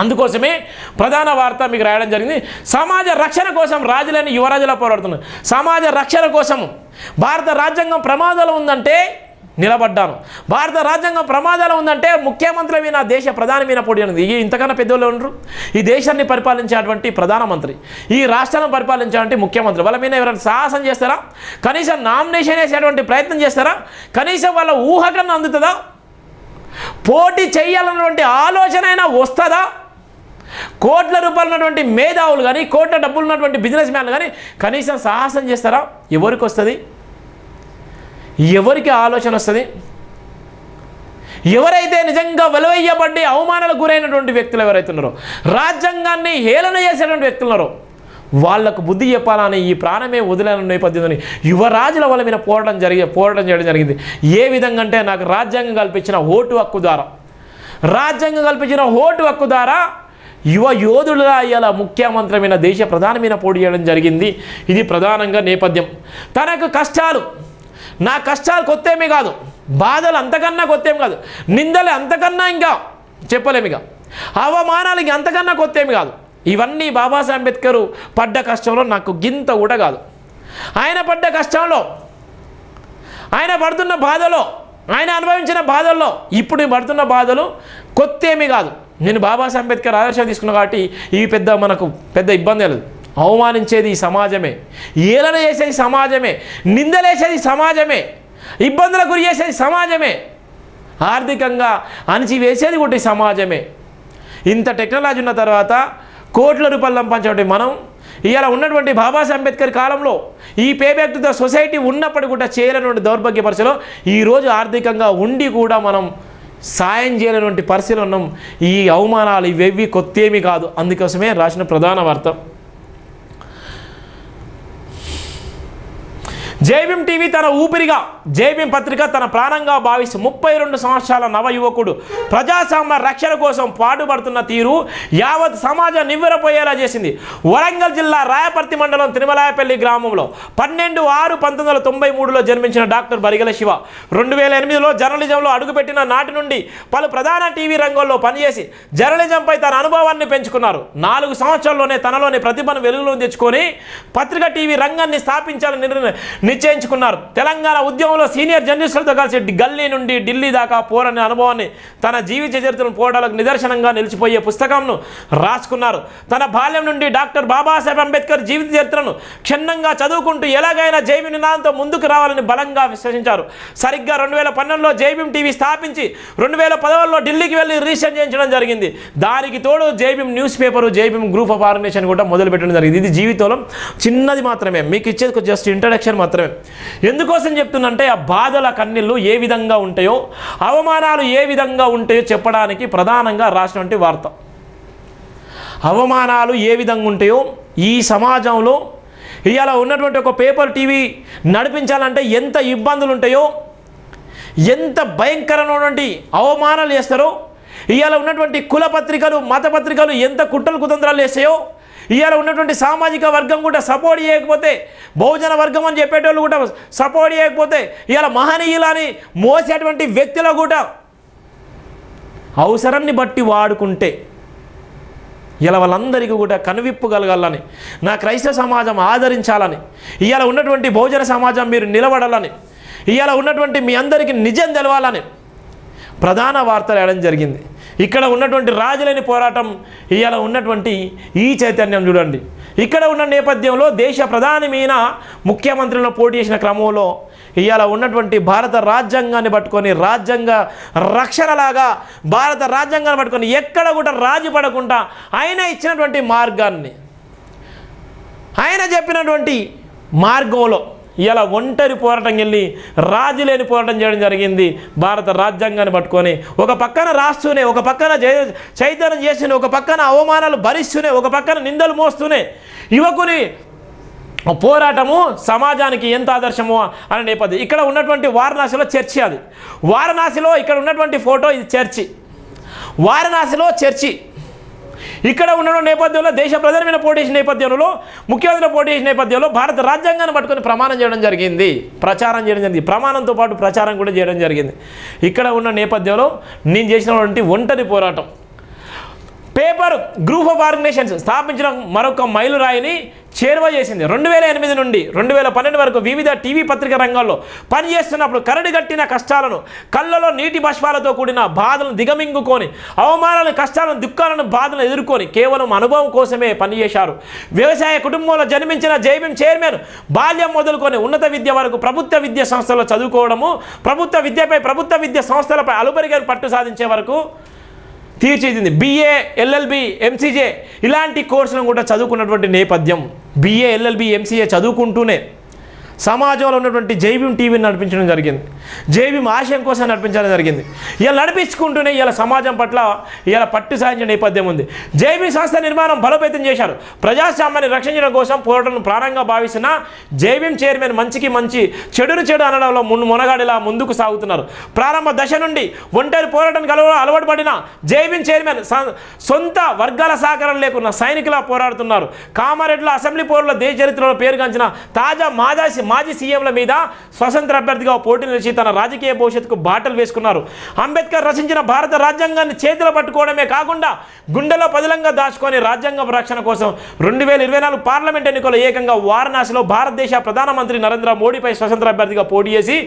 అందుకోసమే ప్రధాన వార్త మీకు రాయడం జరిగింది. సమాజ రక్షణ కోసం రాజులని యువరాజులా పోరాడుతున్నారు. సమాజ రక్షణ కోసం భారత రాజ్యాంగం ప్రమాదాలు ఉందంటే నిలబడ్డాను. భారత రాజ్యాంగం ప్రమాదాలు ఉందంటే ముఖ్యమంత్రి మీద దేశ ప్రధాని మీద పోటీ అనేది. ఇంతకన్నా పెద్దోళ్ళు ఉండరు. ఈ దేశాన్ని పరిపాలించేటువంటి ప్రధానమంత్రి, ఈ రాష్ట్రాలను పరిపాలించేటువంటి ముఖ్యమంత్రి, వాళ్ళ మీద ఎవరైనా సాహసం చేస్తారా? కనీసం నామినేషన్ వేసేటువంటి ప్రయత్నం చేస్తారా? కనీసం వాళ్ళ ఊహకన్నా అందుతుందా? పోటీ చేయాలన్నటువంటి ఆలోచన అయినా వస్తుందా? కోట్ల రూపాయలు ఉన్నటువంటి మేధావులు కానీ, కోట్ల డబ్బులు ఉన్నటువంటి బిజినెస్ మ్యాన్లు కానీ కనీసం సాహసం చేస్తారా? ఎవరికి వస్తుంది? ఎవరికి ఆలోచన వస్తుంది? ఎవరైతే నిజంగా వెలువయ్యబడి అవమానాలకు గురైనటువంటి వ్యక్తులు ఎవరైతే ఉన్నారో, రాజ్యాంగాన్ని హేళన చేసేటువంటి వ్యక్తులు ఉన్నారో, వాళ్లకు బుద్ధి చెప్పాలని ఈ ప్రాణమే వదిలేని నేపథ్యంలోని యువరాజుల వాళ్ళ మీద పోరాటం చేయడం జరిగింది. ఏ విధంగా అంటే నాకు రాజ్యాంగం కల్పించిన ఓటు హక్కు ద్వారా, రాజ్యాంగం కల్పించిన ఓటు హక్కు ద్వారా యువ యోధులుగా అయ్యేలా ముఖ్యమంత్రి మీద దేశ ప్రధాని మీద పోటీ చేయడం జరిగింది. ఇది ప్రధానంగా నేపథ్యం. తనకు కష్టాలు, నా కష్టాలు కొత్తేమీ కాదు, బాధలు అంతకన్నా కొత్తేమి కాదు, నిందలు అంతకన్నా ఇంకా చెప్పలేము, ఇక అవమానాలకి అంతకన్నా కొత్తేమి కాదు. ఇవన్నీ బాబాసాహెబ్ అంబేద్కర్ పడ్డ కష్టంలో నాకు గింత కూడా కాదు. ఆయన పడ్డ కష్టంలో, ఆయన పడుతున్న బాధలో, ఆయన అనుభవించిన బాధల్లో ఇప్పుడు నేను పడుతున్న బాధలు కొత్తేమీ కాదు. నేను బాబాసాహెబ్ అంబేద్కర్ ఆదర్శం తీసుకున్నా కాబట్టి ఇవి మనకు పెద్ద ఇబ్బంది లేదు. అవమానించేది ఈ సమాజమే, ఏలన చేసేది సమాజమే, నిందలేసేది సమాజమే, ఇబ్బందులకు గురి చేసేది సమాజమే, ఆర్థికంగా అణిచివేసేది కూడా సమాజమే. ఇంత టెక్నాలజీ ఉన్న తర్వాత కోట్ల రూపాయలు సంపాదించేటువంటి మనం ఇలా ఉన్నటువంటి బాబాసాహెబ్ అంబేద్కర్ కాలంలో ఈ pay back to the society ఉన్నప్పటికీ కూడా చేయలేనటువంటి దౌర్భాగ్య పరిస్థితిలో ఈరోజు ఆర్థికంగా ఉండి కూడా మనం సాయం చేయలేనటువంటి పరిస్థితులు ఉన్నాం. ఈ అవమానాలు ఇవేవి కొత్తేమీ కాదు. అందుకోసమే రాసిన ప్రధాన వార్త. జైభీం టీవీ తన ఊపిరిగా, జైభీం పత్రిక తన ప్రాణంగా భావిస్తూ 32 సంవత్సరాల నవ యువకుడు ప్రజాస్వామ్య రక్షణ కోసం పాటుపడుతున్న తీరు యావత్ సమాజం నివ్వెరపోయేలా చేసింది. వరంగల్ జిల్లా రాయపర్తి మండలం తిరుమలాయపల్లి గ్రామంలో 12/6/1993లో జన్మించిన డాక్టర్ బరిగెల శివ 2008లో జర్నలిజంలో అడుగుపెట్టిన నాటి నుండి పలు ప్రధాన టీవీ రంగంలో పనిచేసి జర్నలిజంపై తన అనుభవాన్ని పెంచుకున్నారు. 4 సంవత్సరాల్లోనే తనలోని ప్రతిభను వెలుగులోకి తెచ్చుకొని పత్రిక టీవీ రంగాన్ని స్థాపించాలని నిశ్చయించుకున్నారు. తెలంగాణ ఉద్యమంలో సీనియర్ జర్నలిస్టులతో కలిసి గల్లీ నుండి ఢిల్లీ దాకా పోరాడిన అనుభవాన్ని తన జీవిత చరిత్రను పోరాటాలకు నిదర్శనంగా నిలిచిపోయే పుస్తకంను రాసుకున్నారు. తన బాల్యం నుండి డాక్టర్ బాబాసాహెబ్ అంబేద్కర్ జీవిత చరిత్రను క్షుణ్ణంగా చదువుకుంటూ ఎలాగైనా జైభీం నినాదంతో ముందుకు రావాలని బలంగా విశ్వసించారు. సరిగ్గా 2012లో జైభీం టీవీ స్థాపించి 2011లో ఢిల్లీకి వెళ్ళి రీసెర్చ్ చేయించడం జరిగింది. దానికి తోడు Jai Bhim news paper, Jai Bhim group of organisation కూడా మొదలుపెట్టడం జరిగింది. ఇది జీవితంలో చిన్నది మాత్రమే, మీకు ఇచ్చేది జస్ట్ ఇంట్రడక్షన్ మాత్రమే. ఎందుకోసం చెప్తున్నంటే ఆ బాధల కన్నీళ్ళు ఏ విధంగా ఉంటాయో, అవమానాలు ఏ విధంగా ఉంటాయో చెప్పడానికి ప్రధానంగా రాసినటువంటి వార్త. అవమానాలు ఏ విధంగా ఉంటాయో ఈ సమాజంలో ఇవాళ ఉన్నటువంటి ఒక పేపర్ టీవీ నడిపించాలంటే ఎంత ఇబ్బందులు ఉంటాయో, ఎంత భయంకరమైనటువంటి అవమానాలు చేస్తారో, ఇవాళ ఉన్నటువంటి కుల పత్రికలు, మత పత్రికలు ఎంత కుట్రలు కుతంత్రాలు చేస్తాయో, ఇవాళ ఉన్నటువంటి సామాజిక వర్గం కూడా సపోర్ట్ చేయకపోతే, బహుజన వర్గం అని చెప్పేటోళ్ళు కూడా సపోర్ట్ చేయకపోతే, ఇవాళ మహనీయులని మోసేటువంటి వ్యక్తులు కూడా అవసరాన్ని బట్టి వాడుకుంటే ఇలా వాళ్ళందరికీ కూడా కనువిప్పు కలగాలని, నా క్రైస్తవ సమాజం ఆదరించాలని, ఇవాళ ఉన్నటువంటి బహుజన సమాజం మీరు నిలబడాలని, ఇవాళ ఉన్నటువంటి మీ అందరికీ నిజం తెలవాలని ప్రధాన వార్తలు వేయడం జరిగింది. ఇక్కడ ఉన్నటువంటి రాజులేని పోరాటం, ఇవాళ ఉన్నటువంటి ఈ చైతన్యం చూడండి. ఇక్కడ ఉన్న నేపథ్యంలో దేశ ప్రధాని మీద ముఖ్యమంత్రులను పోటీ చేసిన క్రమంలో ఇవాళ ఉన్నటువంటి భారత రాజ్యాంగాన్ని పట్టుకొని, రాజ్యాంగ రక్షణలాగా భారత రాజ్యాంగాన్ని పట్టుకొని ఎక్కడ కూడా రాజీ పడకుండా ఆయన ఇచ్చినటువంటి మార్గాన్ని, ఆయన చెప్పినటువంటి మార్గంలో ఇలా ఒంటరి పోరాటం వెళ్ళి రాజులేని పోరాటం చేయడం జరిగింది. భారత రాజ్యాంగాన్ని పట్టుకొని ఒక పక్కన రాస్తూనే, ఒక పక్కన చైతన్యం చేస్తూనే, ఒక పక్కన అవమానాలు భరిస్తూనే, ఒక పక్కన నిందలు మోస్తూనే యువకుని పోరాటము సమాజానికి ఎంత ఆదర్శమో అనే నేపథ్యం. ఇక్కడ ఉన్నటువంటి వారణాసిలో చర్చి, అది వారణాసిలో ఇక్కడ ఉన్నటువంటి ఫోటో, ఇది చర్చి, వారణాసిలో చర్చి. ఇక్కడ ఉన్న నేపథ్యంలో దేశ ప్రధానమైన పోటీ చేసిన నేపథ్యంలో, ముఖ్యమంత్రి పోటీ చేసిన నేపథ్యంలో భారత రాజ్యాంగాన్ని పట్టుకొని ప్రమాణం చేయడం జరిగింది, ప్రచారం చేయడం జరిగింది, ప్రమాణంతో పాటు ప్రచారం కూడా చేయడం జరిగింది. ఇక్కడ ఉన్న నేపథ్యంలో నేను చేసినటువంటి ఒంటరి పోరాటం పేపర్ గ్రూప్ ఆఫ్ ఆర్గనైజేషన్స్ స్థాపించిన మరొక మైలురాయిని చేరువ చేసింది. 2008 నుండి 2012 వరకు వివిధ టీవీ పత్రికా రంగాల్లో పనిచేస్తున్నప్పుడు కరడుగట్టిన కష్టాలను, కళ్ళలో నీటి బాష్పాలతో కూడిన బాధలను దిగమింగుకొని, అవమానాలను, కష్టాలను, దుఃఖాలను, బాధలను ఎదుర్కొని కేవలం అనుభవం కోసమే పనిచేశారు. వ్యవసాయ కుటుంబంలో జన్మించిన జైభీం చైర్మన్ బాల్యం మొదలుకొని ఉన్నత విద్య వరకు ప్రభుత్వ విద్యా సంస్థల్లో చదువుకోవడము, ప్రభుత్వ విద్యపై, ప్రభుత్వ విద్యా సంస్థలపై అలుపెరగని పట్టు సాధించే వరకు తీర్చిదిద్దింది. BA, LLB, MCJ ఇలాంటి కోర్సులను కూడా చదువుకున్నటువంటి నేపథ్యం. BA, LLB, MCA చదువుకుంటూనే సమాజంలో ఉన్నటువంటి జైభీం టీవీని నడిపించడం జరిగింది. జైభీం ఆశయం కోసం నడిపించడం జరిగింది. ఇలా నడిపించుకుంటూనే ఇలా సమాజం పట్ల ఇలా పట్టు సాధించిన నేపథ్యం ఉంది. జైభీం సంస్థ నిర్మాణం బలోపేతం చేశారు. ప్రజాస్వామ్యాన్ని రక్షించడం కోసం పోరాటం ప్రారంభంగా భావిస్తున్న జైభీం చైర్మన్ మంచికి మంచి, చెడును చెడు అనడంలో మునగాడిలా ముందుకు సాగుతున్నారు. ప్రారంభ దశ నుండి ఒంటరి పోరాటానికి అలవాటు పడిన జైభీం చైర్మన్ సొంత వర్గాల సహకారం లేకున్న సైనికులా పోరాడుతున్నారు. కామారెడ్డిలో అసెంబ్లీ పోరులో దేశ చరిత్రలో పేరుగాంచిన తాజా మాజీ సీఎంల మీద స్వతంత్ర అభ్యర్థిగా పోటీ నిలిచి తన రాజకీయ భవిష్యత్తుకు బాటలు వేసుకున్నారు. అంబేద్కర్ రచించిన భారత రాజ్యాంగాన్ని చేతిలో పట్టుకోవడమే కాకుండా గుండెలో పదిలంగా దాచుకొని రాజ్యాంగ రక్షణ కోసం 2024 పార్లమెంట్ ఎన్నికల్లో ఏకంగా వారణాసిలో భారతదేశ ప్రధానమంత్రి నరేంద్ర మోడీపై స్వతంత్ర అభ్యర్థిగా పోటీ చేసి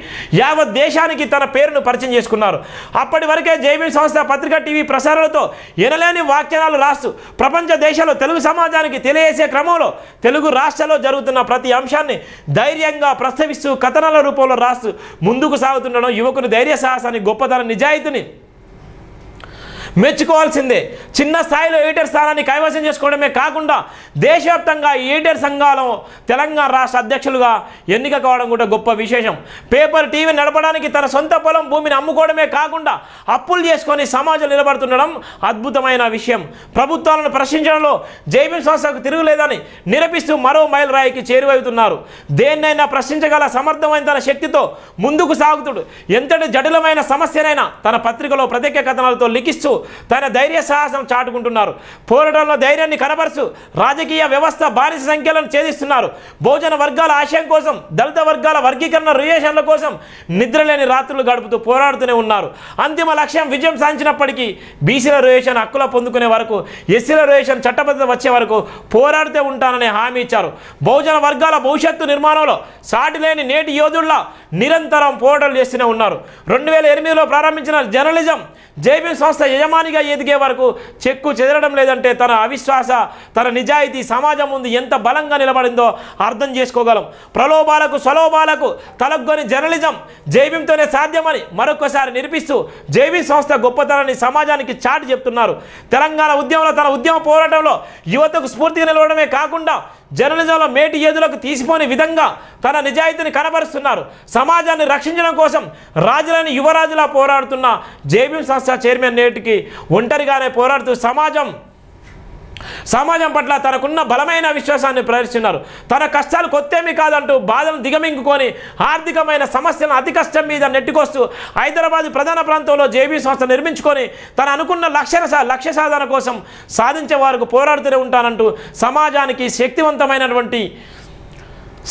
యావత్ దేశానికి తన పేరును పరిచయం చేసుకున్నారు. అప్పటి వరకే జైభీం సంస్థ పత్రికా, టీవీ ప్రసారాలతో ఎనలేని వ్యాఖ్యానాలు రాస్తూ ప్రపంచ దేశాల్లో తెలుగు సమాజానికి తెలియజేసే క్రమంలో తెలుగు రాష్ట్రాల్లో జరుగుతున్న ప్రతి అంశాన్ని ధైర్యంగా ప్రస్తావిస్తూ కథనాల రూపంలో రాస్తూ ముందుకు సాగుతుండడం యువకుని ధైర్య సాహసాన్ని, గొప్పతన, నిజాయితీని మెచ్చుకోవాల్సిందే. చిన్న స్థాయిలో ఎడిటర్ స్థానాన్ని కైవసం చేసుకోవడమే కాకుండా దేశవ్యాప్తంగా ఎడిటర్ సంఘాలు తెలంగాణ రాష్ట్ర అధ్యక్షులుగా ఎన్నిక కావడం కూడా గొప్ప విశేషం. పేపర్, టీవీ నడపడానికి తన సొంత పొలం, భూమిని అమ్ముకోవడమే కాకుండా అప్పులు చేసుకొని సమాజం నిలబడుతుండడం అద్భుతమైన విషయం. ప్రభుత్వాలను ప్రశ్నించడంలో జైభీం సంస్థకు తిరుగులేదని నిరూపిస్తూ మరో మైల్ రాయికి చేరువవుతున్నారు. దేన్నైనా ప్రశ్నించగల సమర్థమైన తన శక్తితో ముందుకు సాగుతుడు ఎంతటి జటిలమైన సమస్యనైనా తన పత్రికలో ప్రత్యేక కథనాలతో లిఖిస్తూ తన ధైర్య సాహసం చాటుకుంటున్నారు. పోరాటంలో ధైర్యాన్ని కనబరుస్తూ రాజకీయ వ్యవస్థ బానిస సంఖ్యలను ఛేదిస్తున్నారు. బహుజన వర్గాల ఆశయం కోసం, దళిత వర్గాల వర్గీకరణ రిజర్వేషన్ల కోసం నిద్రలేని రాత్రులు గడుపుతూ పోరాడుతూనే ఉన్నారు. అంతిమ లక్ష్యం విజయం సాధించినప్పటికీ బీసీల రిజర్వేషన్ హక్కుల పొందుకునే వరకు, ఎస్సీల రిజర్వేషన్ చట్టబద్ధత వచ్చే వరకు పోరాడుతూ ఉంటానని హామీ ఇచ్చారు. బహుజన వర్గాల భవిష్యత్తు నిర్మాణంలో సాటిలేని నేటి యోధుల్లా నిరంతరం పోరాటాలు చేస్తూనే ఉన్నారు. 2008లో ప్రారంభించిన జర్నలిజం జైభీం సంస్థ యజమానిగా ఎదిగే వరకు చెక్కు చెదరడం లేదంటే తన అవిశ్వాస, తన నిజాయితీ సమాజం ముందు ఎంత బలంగా నిలబడిందో అర్థం చేసుకోగలం. ప్రలోభాలకు, స్వలోభాలకు తలగ్గొని జర్నలిజం జైభీంతోనే సాధ్యమని మరొకసారి నిరూపిస్తూ జైభీం సంస్థ గొప్పతనాన్ని సమాజానికి చాటి చెప్తున్నారు. తెలంగాణ ఉద్యమంలో తన ఉద్యమ పోరాటంలో యువతకు స్ఫూర్తిగా నిలవడమే కాకుండా జర్నలిజంలో మేటి ఏదులకు తీసిపోని విధంగా తన నిజాయితీని కనబరుస్తున్నారు. సమాజాన్ని రక్షించడం కోసం రాజులని యువరాజులా పోరాడుతున్న జైభీం సంస్థ చైర్మన్ నేటికి ఒంటరిగానే పోరాడుతూ సమాజం పట్ల తనకున్న బలమైన విశ్వాసాన్ని ప్రదర్శిస్తున్నారు. తన కష్టాలు కొత్తేమీ కాదంటూ బాధను దిగమింగుకొని ఆర్థికమైన సమస్యలను అతి కష్టం మీద నెట్టుకొస్తూ హైదరాబాద్ ప్రధాన ప్రాంతంలో జైభీం సంస్థ నిర్మించుకొని తన అనుకున్న లక్ష్య సాధన కోసం సాధించే వారికి పోరాడుతూనే ఉంటానంటూ సమాజానికి శక్తివంతమైనటువంటి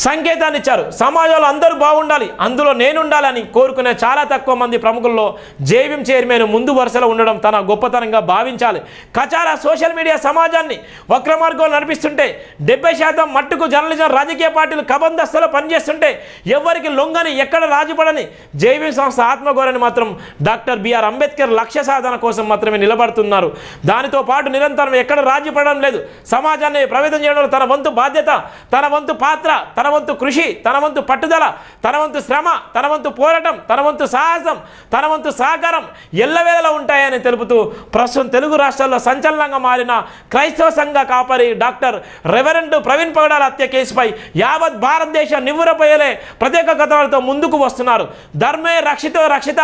సంకేతాన్ని ఇచ్చారు. సమాజంలో అందరూ బాగుండాలి, అందులో నేనుండాలని కోరుకునే చాలా తక్కువ మంది ప్రముఖుల్లో జైభీం చైర్మన్ ముందు వరుసలో ఉండడం తన గొప్పతనంగా భావించాలి. కచారా సోషల్ మీడియా సమాజాన్ని వక్రమార్గంలో నడిపిస్తుంటే 70% మట్టుకు జర్నలిజం రాజకీయ పార్టీలు కబందస్తులో పనిచేస్తుంటే ఎవరికి లొంగని, ఎక్కడ రాజుపడని జైభీం సంస్థ ఆత్మగౌరవాన్ని మాత్రం డాక్టర్ బిఆర్ అంబేద్కర్ లక్ష్య సాధన కోసం మాత్రమే నిలబడుతున్నారు. దానితో పాటు నిరంతరం ఎక్కడ రాజీపడడం లేదు. సమాజాన్ని ప్రభావితం చేయడంలో తన వంతు బాధ్యత, తన వంతు పాత్ర, తన వంతు కృషి, తన వంతు పట్టుదల, తన వంతు శ్రమ, తన వంతు పోరాటం, తన వంతు సాహసం, తన వంతు సహకారం ఎల్లవేళలా ఉంటాయని తెలుపుతూ ప్రస్తుతం తెలుగు రాష్ట్రాల్లో సంచలనంగా మారిన క్రైస్తవ సంఘ కాపరి డాక్టర్ రెవరెండ్ ప్రవీణ్ పగడాల హత్య కేసుపై యావత్ భారతదేశ నివ్వురపోయేలే ప్రత్యేక కథనాలతో ముందుకు వస్తున్నారు. ధర్మే రక్షితో రక్షిత,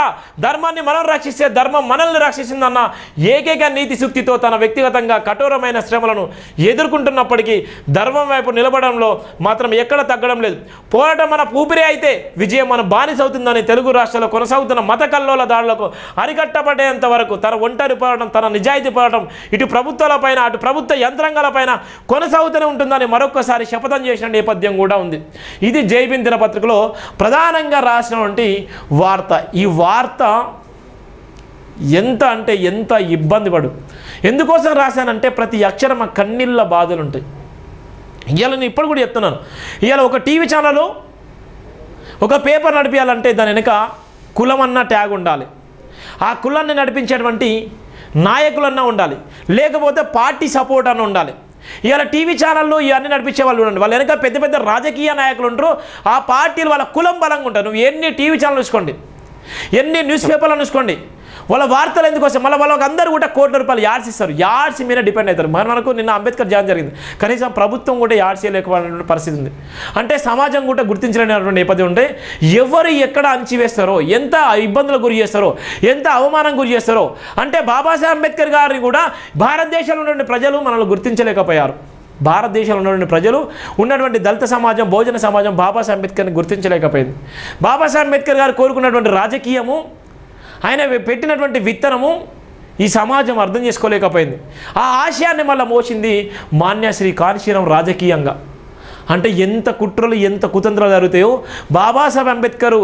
ధర్మాన్ని మనం రక్షిస్తే ధర్మం మనల్ని రక్షిస్తుందన్న ఏకైక నీతి సూక్తితో తన వ్యక్తిగతంగా కఠోరమైన శ్రమలను ఎదుర్కొంటున్నప్పటికీ ధర్మం వైపు నిలబడంలో మాత్రం ఎక్కడ తగ్గడం లేదు. పోరాటం మన ఊపిరి అయితే విజయం మన బానిస అవుతుందని తెలుగు రాష్ట్రాల్లో కొనసాగుతున్న మత కల్లోల దాడులకు అరికట్టబడేంత వరకు తన ఒంటరి పోరాటం, తన నిజాయితీ పోరాటం ఇటు ప్రభుత్వాలపైన అటు ప్రభుత్వ యంత్రాంగాలపైన కొనసాగుతూనే ఉంటుందని మరొకసారి శపథం చేసిన నేపథ్యం కూడా ఉంది. ఇది జైభీం దినపత్రికలో ప్రధానంగా రాసినటువంటి వార్త. ఈ వార్త ఎంత అంటే ఎంత ఇబ్బంది పడు. ఎందుకోసం రాశానంటే ప్రతి అక్షరం ఆ కన్నీళ్ళ బాధలు ఉంటాయి. ఇవాళ నేను ఇప్పుడు కూడా చెప్తున్నాను, ఇవాళ ఒక టీవీ ఛానల్ ఒక పేపర్ నడిపించాలంటే దాని వెనుక కులం అన్న ట్యాగ్ ఉండాలి, ఆ కులాన్ని నడిపించేటువంటి నాయకులన్నా ఉండాలి, లేకపోతే పార్టీ సపోర్ట్ అన్న ఉండాలి. ఇవాళ టీవీ ఛానళ్ళు ఇవన్నీ నడిపించే వాళ్ళు ఉండండి, వాళ్ళ వెనక పెద్ద పెద్ద రాజకీయ నాయకులు ఉంటారు, ఆ పార్టీలు వాళ్ళ కులం బలంగా ఉంటారు. నువ్వు ఎన్ని టీవీ ఛానల్ చూసుకోండి, ఎన్ని న్యూస్ పేపర్లు చూసుకోండి, వాళ్ళ వార్తలు ఎందుకు వస్తాయి, మళ్ళీ వాళ్ళకి అందరూ కూడా కోట్ల రూపాయలు యాడ్స్ ఇస్తారు, యాడ్స్ మీద డిపెండ్ అవుతారు. మనకు నిన్న అంబేద్కర్ జయంతి జరిగింది, కనీసం ప్రభుత్వం కూడా యాడ్స్ చేయలేకపోయినటువంటి పరిస్థితి ఉంది. అంటే సమాజం కూడా గుర్తించలేనటువంటి నేపథ్యం ఉంటే ఎవరు ఎక్కడ అణచివేస్తారో, ఎంత ఇబ్బందులకు గురి చేస్తారో, ఎంత అవమానం గురి చేస్తారో. అంటే బాబాసాహెబ్ అంబేద్కర్ గారిని కూడా భారతదేశంలో ఉన్నటువంటి ప్రజలు మనల్ని గుర్తించలేకపోయారు. భారతదేశంలో ఉన్నటువంటి ప్రజలు ఉన్నటువంటి దళిత సమాజం, బహుజన సమాజం బాబాసాహెబ్ అంబేద్కర్ని గుర్తించలేకపోయింది. బాబాసాహెబ్ అంబేద్కర్ గారు కోరుకున్నటువంటి రాజకీయము, ఆయన పెట్టినటువంటి విత్తనము ఈ సమాజం అర్థం చేసుకోలేకపోయింది. ఆ ఆశయాన్ని మళ్ళీ మోసింది మాన్యశ్రీ కాంశీరాం రాజకీయంగా. అంటే ఎంత కుట్రలు, ఎంత కుతంత్రాలు జరుగుతాయో బాబాసాహెబ్ అంబేద్కర్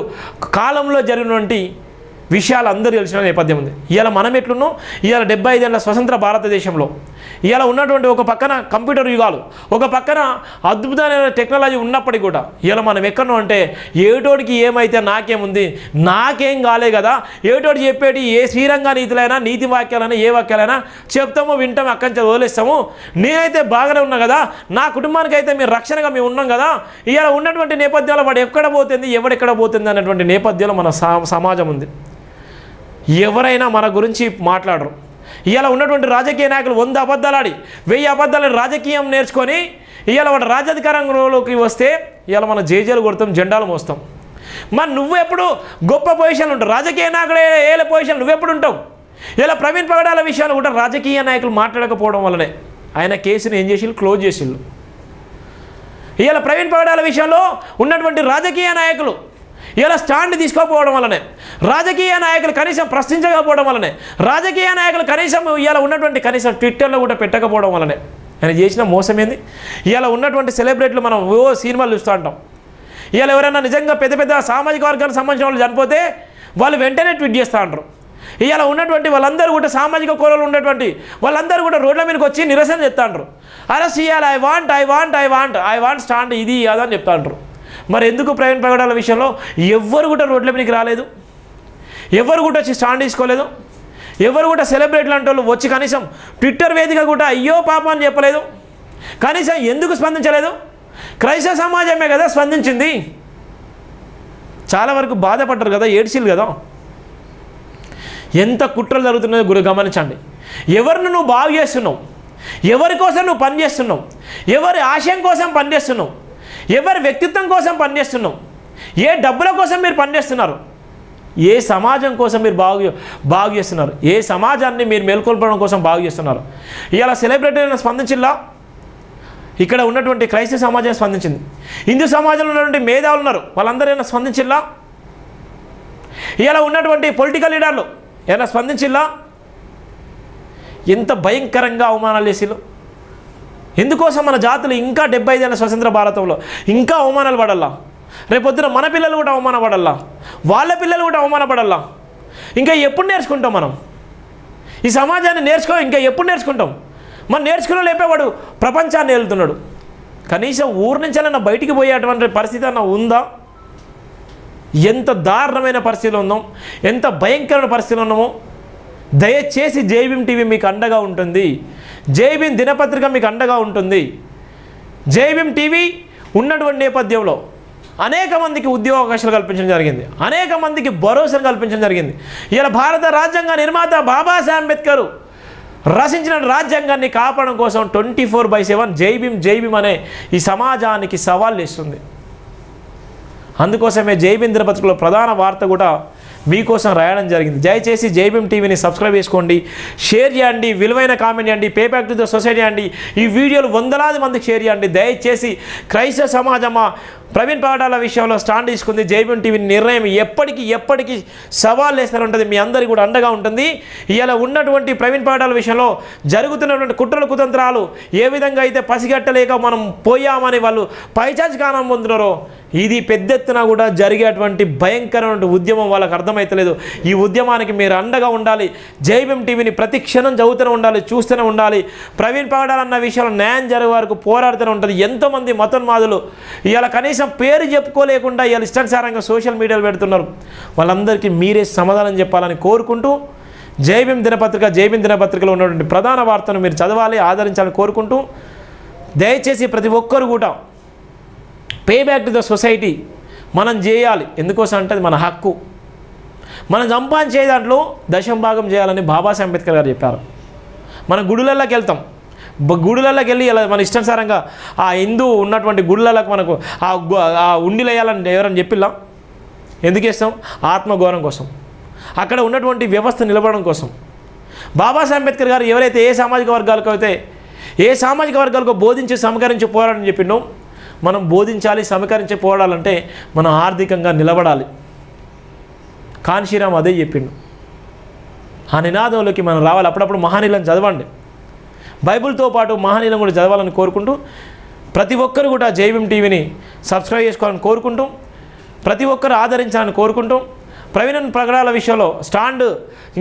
కాలంలో జరిగినటువంటి విషయాలు అందరూ తెలిసిన నేపథ్యం ఉంది. ఇవాళ మనం ఎట్లున్నాం, ఇవాళ 75 ఏళ్ళ స్వతంత్ర భారతదేశంలో ఇవాళ ఉన్నటువంటి ఒక పక్కన కంప్యూటర్ యుగాలు, ఒక పక్కన అద్భుతమైన టెక్నాలజీ ఉన్నప్పటికీ కూడా ఇవాళ మనం ఎక్కడో అంటే ఏటోడికి ఏమైతే నాకేముంది, నాకేం కాలే కదా, ఏటోడి చెప్పేటి ఏ శ్రీరంగ నీతులైనా, నీతి వాక్యాలైనా, ఏ వాక్యాలైనా చెప్తామో వింటాము, అక్కడి నుంచి వదిలేస్తాము, నేనైతే బాగానే ఉన్నా కదా, నా కుటుంబానికి అయితే మీరు రక్షణగా మేము ఉన్నాం కదా. ఇవాళ ఉన్నటువంటి నేపథ్యంలో వాడు ఎక్కడ పోతుంది, ఎవడెక్కడ పోతుంది అనేటువంటి నేపథ్యంలో మన సమాజం ఉంది. ఎవరైనా మన గురించి మాట్లాడరు. ఇవాళ ఉన్నటువంటి రాజకీయ నాయకులు 100 అబద్ధాలు ఆడి 1000 అబద్ధాలని రాజకీయం నేర్చుకొని ఇవాళ వాడు రాజధికారంలోకి వస్తే ఇవాళ మనం జేజేలు కొడతాం, జెండాలు మోస్తాం. మరి నువ్వు ఎప్పుడు గొప్ప పొజిషన్లు ఉంటావు, రాజకీయ నాయకుడు ఏళ్ళ పొజిషన్ నువ్వెప్పుడు ఉంటావు. ఇలా ప్రవీణ్ పగడాల విషయాలు కూడా రాజకీయ నాయకులు మాట్లాడకపోవడం వల్లనే ఆయన కేసుని ఏం చేసి క్లోజ్ చేసిళ్ళు. ఇవాళ ప్రవీణ్ పగడాల విషయంలో ఉన్నటువంటి రాజకీయ నాయకులు ఇలా స్టాండ్ తీసుకోకపోవడం వల్లనే, రాజకీయ నాయకులు కనీసం ప్రశ్నించకపోవడం వల్లనే, రాజకీయ నాయకులు కనీసం ఇలా ఉన్నటువంటి కనీసం ట్విట్టర్లో కూడా పెట్టకపోవడం వల్లనే ఆయన చేసిన మోసం ఏంది. ఇలా ఉన్నటువంటి సెలబ్రిటీలు మనం సినిమాలు చూస్తూ ఉంటాం. ఇలా ఎవరైనా నిజంగా పెద్ద పెద్ద సామాజిక వర్గానికి సంబంధించిన వాళ్ళు చనిపోతే వాళ్ళు వెంటనే ట్వీట్ చేస్తూ ఉంటారు. ఇలా ఉన్నటువంటి వాళ్ళందరూ కూడా సామాజిక కోణంలో ఉన్నటువంటి వాళ్ళందరూ కూడా రోడ్ల మీదకి వచ్చి నిరసన చెప్తా ఉంటారు. అరెస్ట్ చేయాలి, ఐ వాంట్ స్టాండ్, ఇది అదని చెప్తా ఉంటారు. మరి ఎందుకు ప్రవీణ్ పగడాల విషయంలో ఎవ్వరు కూడా రోడ్ల మీదకి రాలేదు, ఎవరు కూడా వచ్చి స్టాండ్ తీసుకోలేదు, ఎవరు కూడా సెలబ్రిటీలు అంటే వాళ్ళు వచ్చి కనీసం ట్విట్టర్ వేదిక కూడా అయ్యో పాపం అని చెప్పలేదు, కనీసం ఎందుకు స్పందించలేదు. క్రైస్తవ సమాజమే కదా స్పందించింది, చాలా వరకు బాధపడ్డారు కదా, ఏడ్చిలు కదా. ఎంత కుట్రలు జరుగుతున్నాయో గురు గమనించండి. ఎవరిని నువ్వు బాగు చేస్తున్నావు, ఎవరి కోసం నువ్వు పనిచేస్తున్నావు, ఎవరి ఆశయం కోసం పనిచేస్తున్నావు, ఎవరి వ్యక్తిత్వం కోసం పనిచేస్తున్నావు, ఏ డబ్బుల కోసం మీరు పనిచేస్తున్నారు, ఏ సమాజం కోసం మీరు బాగు చేస్తున్నారు, ఏ సమాజాన్ని మీరు మేల్కొల్పడం కోసం బాగు చేస్తున్నారు. ఇవాళ సెలబ్రిటీలను స్పందించిల్లా, ఇక్కడ ఉన్నటువంటి క్రైస్తవ సమాజం స్పందించింది, హిందూ సమాజంలో ఉన్నటువంటి మేధావులు ఉన్నారు వాళ్ళందరూ ఏమైనా స్పందించిల్లా, ఇవాళ ఉన్నటువంటి పొలిటికల్ లీడర్లు ఏమైనా స్పందించిల్లా. ఎంత భయంకరంగా అవమానాలు చేసిల్లు. ఎందుకోసం మన జాతులు ఇంకా 75 ఏళ్ళ స్వతంత్ర భారతంలో ఇంకా అవమానాలు పడాలా, రేపొద్దున మన పిల్లలు కూడా అవమానపడాలా, వాళ్ళ పిల్లలు కూడా అవమానపడాలా. ఇంకా ఎప్పుడు నేర్చుకుంటాం మనం ఈ సమాజాన్ని ఇంకా ఎప్పుడు నేర్చుకుంటాం. మనం నేర్చుకున్న లేపేవాడు ప్రపంచాన్ని వెళ్తున్నాడు, కనీసం ఊరు నుంచి బయటికి పోయేటువంటి పరిస్థితి అన్న ఉందా. ఎంత దారుణమైన పరిస్థితిలో ఉన్నాం, ఎంత భయంకరమైన పరిస్థితిలో ఉన్నామో. దయచేసి జైభీం టీవీ మీకు అండగా ఉంటుంది, జైభీం దినపత్రిక మీకు అండగా ఉంటుంది. జైభీం టీవీ ఉన్నటువంటి నేపథ్యంలో అనేక మందికి ఉద్యోగ అవకాశాలు కల్పించడం జరిగింది, అనేక మందికి భరోసాను కల్పించడం జరిగింది. ఇలా భారత రాజ్యాంగ నిర్మాత బాబాసాహెబ్ అంబేద్కర్ రచించిన రాజ్యాంగాన్ని కాపాడడం కోసం 24/7 జైభీం అనే ఈ సమాజానికి సవాళ్ళు ఇస్తుంది. అందుకోసమే జైభీం దినపత్రికలో ప్రధాన వార్త కూడా మీకోసం రాయడం జరిగింది. దయచేసి జైభీం టీవీని సబ్స్క్రైబ్ చేసుకోండి, షేర్ చేయండి, విలువైన కామెంట్ చేయండి, pay back to the society అండి. ఈ వీడియోలు వందలాది మందికి షేర్ చేయండి. దయచేసి క్రైస్తవ సమాజమా ప్రవీణ్ పగడాల విషయంలో స్టాండ్ తీసుకుంది. జైభీం టీవీ నిర్ణయం ఎప్పటికీ సవాల్ వేస్తూనే ఉంటుంది, మీ అందరికీ కూడా అండగా ఉంటుంది. ఇలా ఉన్నటువంటి ప్రవీణ్ పగడాల విషయంలో జరుగుతున్నటువంటి కుట్రలు కుతంత్రాలు ఏ విధంగా అయితే పసిగట్టలేక మనం పోయామని వాళ్ళు పైచాచికానం పొందుతున్నారో ఇది పెద్ద ఎత్తున కూడా జరిగేటువంటి భయంకరమైన ఉద్యమం వాళ్ళకి అర్థమైతలేదు. ఈ ఉద్యమానికి మీరు అండగా ఉండాలి. జైభీం టీవీని ప్రతి క్షణం చదువుతూనే ఉండాలి, చూస్తూనే ఉండాలి. ప్రవీణ్ పగడాల అన్న విషయంలో న్యాయం జరిగే వరకు పోరాడుతూనే ఉంటుంది. ఎంతోమంది మతోన్మాదులు ఇవాళ కనీసం పేరు చెప్పుకోలేకుండా ఇవాళ ఇష్టానుసారంగా సోషల్ మీడియాలో పెడుతున్నారు. వాళ్ళందరికీ మీరే సమాధానం చెప్పాలని కోరుకుంటూ జైభీం దినపత్రికలో ఉన్నటువంటి ప్రధాన వార్తను మీరు చదవాలి, ఆదరించాలని కోరుకుంటూ దయచేసి ప్రతి ఒక్కరు కూడా pay back to the society మనం చేయాలి. ఎందుకోసం అంటే అది మన హక్కు. మనం సంపాదించే దాంట్లో దశం భాగం చేయాలని బాబాసాహెబ్ అంబేద్కర్ గారు చెప్పారు. మన గుడులలోకి వెళ్తాం, గుడులలోకి వెళ్ళి ఇలా మన ఇష్టానుసారంగా ఆ హిందూ ఉన్నటువంటి గుడులలోకి మనకు ఆ ఉండిలు వేయాలని ఎవరని చెప్పిల్లా? ఎందుకు వేస్తాం? ఆత్మగౌరవం కోసం, అక్కడ ఉన్నటువంటి వ్యవస్థ నిలబడడం కోసం. బాబాసాహెబ్ అంబేద్కర్ గారు ఎవరైతే ఏ సామాజిక వర్గాలకు బోధించి సమకరించి పోరాడని చెప్పిండో, మనం బోధించాలి, సమకరించి పోరాడాలంటే మనం ఆర్థికంగా నిలబడాలి. కాన్షీరామ్ అదే చెప్పిండు. ఆ నినాదంలోకి మనం రావాలి. అప్పుడప్పుడు మహానీయులను చదవండి, బైబిల్తో పాటు మహానీయులను కూడా చదవాలని కోరుకుంటూ ప్రతి ఒక్కరు కూడా జైభీం టీవీని సబ్స్క్రైబ్ చేసుకోవాలని కోరుకుంటూ ప్రతి ఒక్కరు ఆదరించాలని కోరుకుంటూ ప్రవీణ్ పగడాల విషయంలో స్టాండ్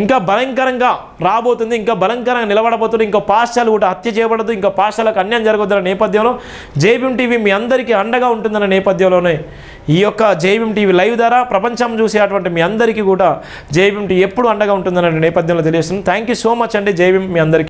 ఇంకా భయంకరంగా రాబోతుంది, ఇంకా భయంకరంగా నిలబడబోతుంది. ఇంకా పాఠశాలలు కూడా హత్య చేయబడదు, ఇంకా పాఠశాలకు అన్యాయం జరగొద్దన్న నేపథ్యంలో జైభీం టీవీ మీ అందరికీ అండగా ఉంటుందన్న నేపథ్యంలోనే ఈ యొక్క జైభీం టీవీ లైవ్ ద్వారా ప్రపంచం చూసేటువంటి మీ అందరికీ కూడా జైభీం టీవీ ఎప్పుడు అండగా ఉంటుందన్న నేపథ్యంలో తెలియజేస్తుంది. థ్యాంక్ యూ సో మచ్ అండి. జైభీం మీ అందరికీ.